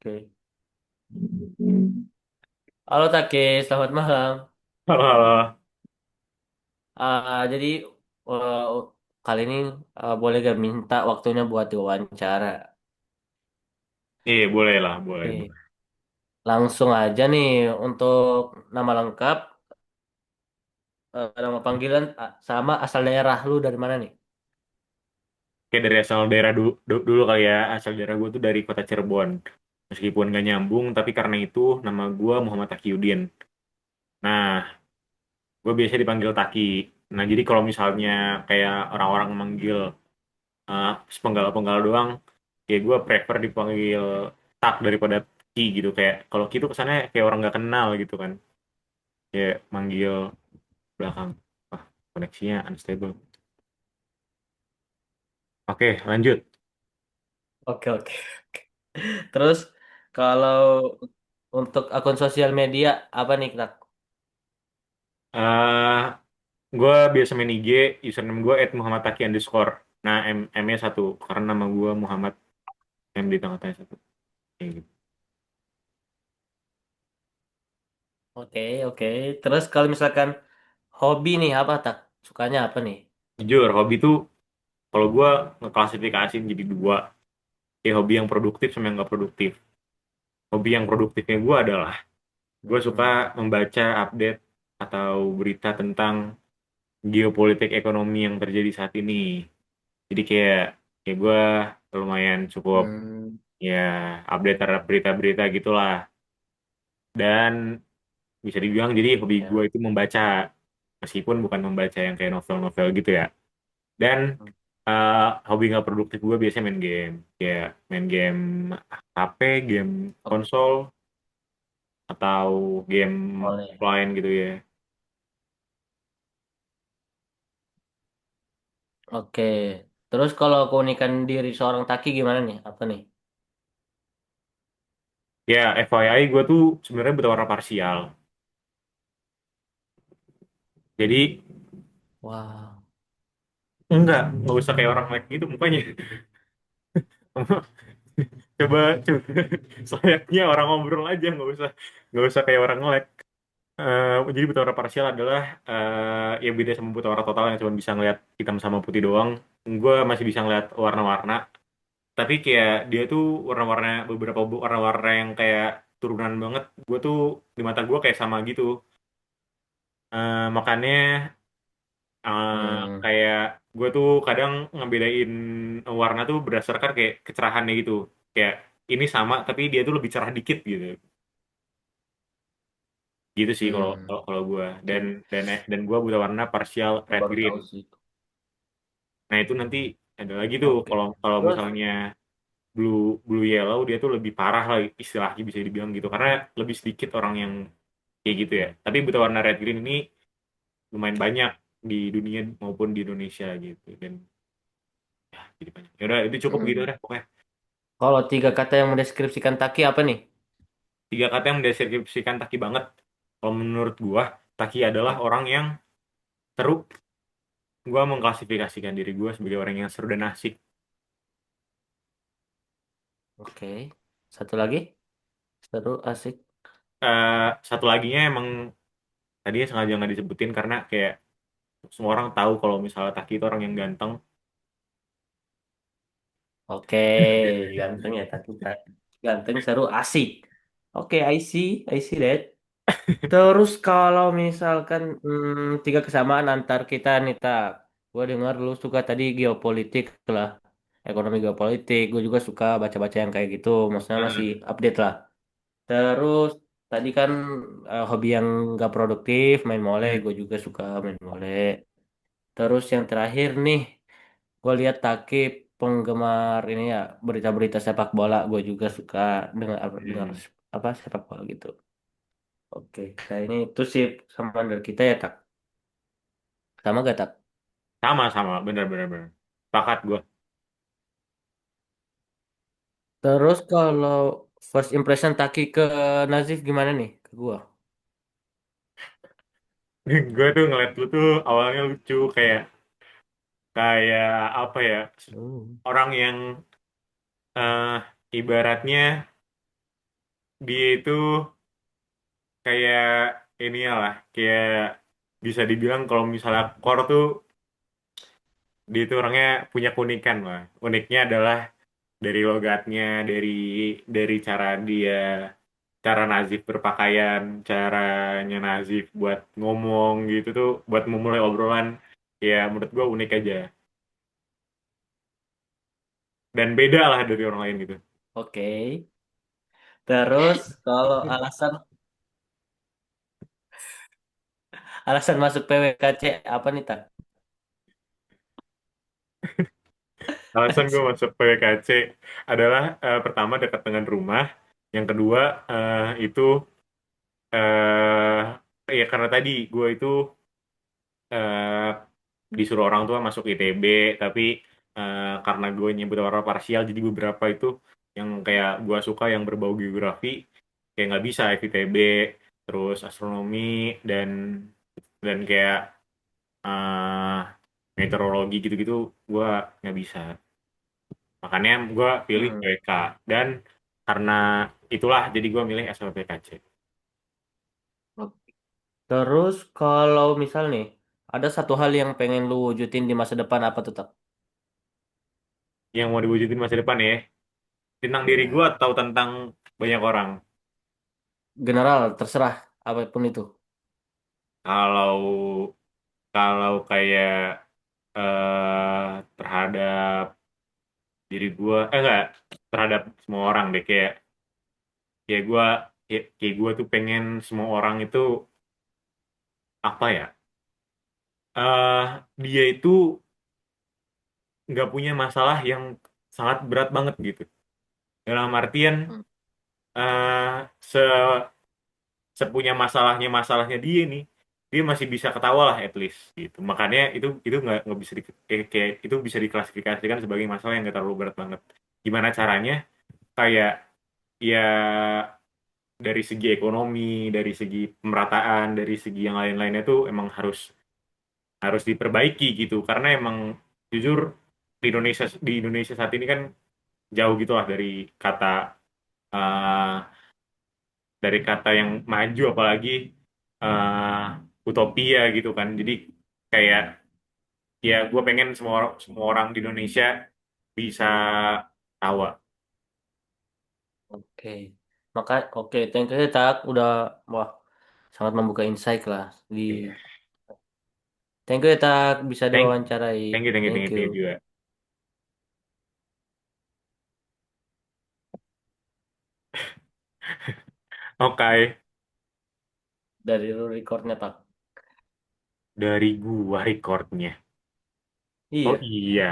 Oke. Halo Taki, selamat malam. Halo, halo. Jadi uh, kali ini boleh gak minta waktunya buat diwawancara? Iya, boleh lah, boleh. Oke. Langsung aja nih untuk nama lengkap, nama panggilan sama asal daerah lu dari mana nih? Kayak dari asal daerah dulu kali ya. Asal daerah gue tuh dari kota Cirebon. Meskipun gak nyambung, tapi karena itu nama gue Muhammad Takiuddin. Nah, gue biasa dipanggil Taki. Nah, jadi kalau misalnya kayak orang-orang manggil sepenggal-penggal doang, kayak gue prefer dipanggil Tak daripada Ki gitu. Kayak kalau Ki itu kesannya kayak orang gak kenal gitu kan. Kayak manggil belakang. Wah, koneksinya unstable. Oke, lanjut. Oke, oke. Terus kalau untuk akun sosial media apa nih, Kak? eh Gue biasa main IG, username gue @muhammadtaki_. Nah, M-nya satu, karena nama gue Muhammad, M di tengah-tengah satu. Kayak gitu. Oke, oke. Terus kalau misalkan hobi nih apa tak? Sukanya apa nih? Jujur, hobi tuh, kalau gue ngeklasifikasiin jadi dua. Kayak hobi yang produktif sama yang nggak produktif. Hobi yang produktifnya gue adalah, gue suka Hmm. membaca update atau berita tentang geopolitik ekonomi yang terjadi saat ini. Jadi kayak gue lumayan cukup, Hmm. ya, update terhadap berita-berita gitulah. Dan bisa dibilang jadi hobi gue Ya. itu membaca, meskipun bukan membaca yang kayak novel-novel gitu ya. Dan eh, hobi nggak produktif gue biasanya main game, kayak main game HP, game konsol, atau game Boleh. offline gitu ya. Oke. Terus kalau keunikan diri seorang Taki gimana nih? Apa nih? Ya, FYI gue tuh sebenarnya berwarna parsial. Jadi Wah. enggak usah kayak orang like gitu mukanya. Coba selayaknya orang ngobrol aja, nggak usah kayak orang nge. Jadi buta warna parsial adalah yang beda sama buta warna total yang cuma bisa ngeliat hitam sama putih doang. Gue masih bisa ngeliat warna-warna, tapi kayak dia tuh warna-warna, beberapa warna-warna yang kayak turunan banget. Gue tuh di mata gue kayak sama gitu. Makanya Hmm. kayak gue tuh kadang ngebedain warna tuh berdasarkan kayak kecerahannya gitu. Kayak ini sama tapi dia tuh lebih cerah dikit gitu. Gitu sih kalau Hmm. kalau kalau gue, dan Oke. dan gue buta warna parsial Aku red baru green. tahu sih. Nah, itu nanti ada lagi tuh, Oke. kalau kalau Terus, misalnya blue blue yellow, dia tuh lebih parah lah istilahnya, bisa dibilang gitu, karena lebih sedikit orang yang kayak gitu ya. Tapi buta warna red green ini lumayan banyak di dunia maupun di Indonesia gitu, dan ya, jadi banyak. Ya udah, itu cukup gitu hmm, deh pokoknya. kalau tiga kata yang mendeskripsikan Taki apa nih? Tiga kata yang mendeskripsikan Taki banget. Kalau menurut gua, Taki adalah orang yang seru. Gua mengklasifikasikan diri gua sebagai orang yang seru dan asik. Oke. Satu lagi? Seru, asik. Satu laginya emang tadinya sengaja nggak disebutin karena kayak semua orang tahu kalau misalnya Taki itu orang yang ganteng. Oke. Ganteng ya Taki. Ganteng, seru, asik. Oke, I see that. Terus kalau misalkan tiga kesamaan antar kita nih tak, gue dengar lu suka tadi geopolitik lah, ekonomi geopolitik. Gue juga suka baca-baca yang kayak gitu, maksudnya masih Hmm. update lah. Terus tadi kan hobi yang gak produktif, main mole. Hmm. Gue juga suka main mole. Terus yang terakhir nih, gue lihat Taki penggemar ini ya berita-berita sepak bola. Gue juga suka dengar Hmm. apa sepak bola gitu. Oke, nah ini itu sih sama dari kita ya tak. Sama gak tak? Sama-sama, bener-bener bener. Sepakat gue. Terus kalau first impression Taki ke Nazif gimana nih ke gua? Gue tuh ngeliat lu tuh awalnya lucu, kayak kayak apa ya, Hmm. orang yang ibaratnya dia itu kayak ini lah, kayak bisa dibilang kalau misalnya Core tuh dia itu orangnya punya keunikan lah. Uniknya adalah dari logatnya, dari cara dia, cara Nazif berpakaian, caranya Nazif buat ngomong gitu tuh, buat memulai obrolan, ya menurut gua unik aja. Dan beda lah dari orang lain gitu. Oke. Terus kalau alasan masuk PWKC apa nih tak? Alasan gue masuk PWKC adalah pertama dekat dengan rumah, yang kedua itu ya karena tadi gue itu eh, disuruh orang tua masuk ITB, tapi karena gue nyebut orang parsial, jadi beberapa itu yang kayak gue suka yang berbau geografi, kayak nggak bisa FITB, terus astronomi dan kayak eh, meteorologi gitu-gitu gue nggak bisa. Makanya gue pilih Hmm. PWK dan karena itulah jadi gue milih SLPKC. Terus kalau misal nih ada satu hal yang pengen lu wujudin di masa depan apa tuh tak? Yang mau diwujudin masa depan ya, tentang diri gue Iya. atau tentang banyak orang. General terserah apapun itu. Kalau kayak terhadap diri gue, enggak, terhadap semua orang deh, kayak gue kayak gue tuh pengen semua orang itu apa ya, eh dia itu nggak punya masalah yang sangat berat banget gitu. Dalam artian Hmm. eh se sepunya masalahnya dia nih, dia masih bisa ketawa lah at least gitu. Makanya itu nggak bisa kayak itu bisa diklasifikasikan sebagai masalah yang nggak terlalu berat banget. Gimana caranya? Kayak ya dari segi ekonomi, dari segi pemerataan, dari segi yang lain-lainnya tuh emang harus harus diperbaiki gitu. Karena emang jujur di Indonesia saat ini kan jauh gitu lah eh, dari kata yang maju, apalagi utopia gitu kan. Jadi kayak ya gue pengen semua orang di Indonesia bisa tawa. Oke. Oke, thank you tak udah wah sangat membuka insight lah di Iya. thank you tak bisa Thank diwawancarai. thank Thank you, you. thank you juga. Oke, Dari lu recordnya tak. dari gua recordnya. Oh Iya. iya.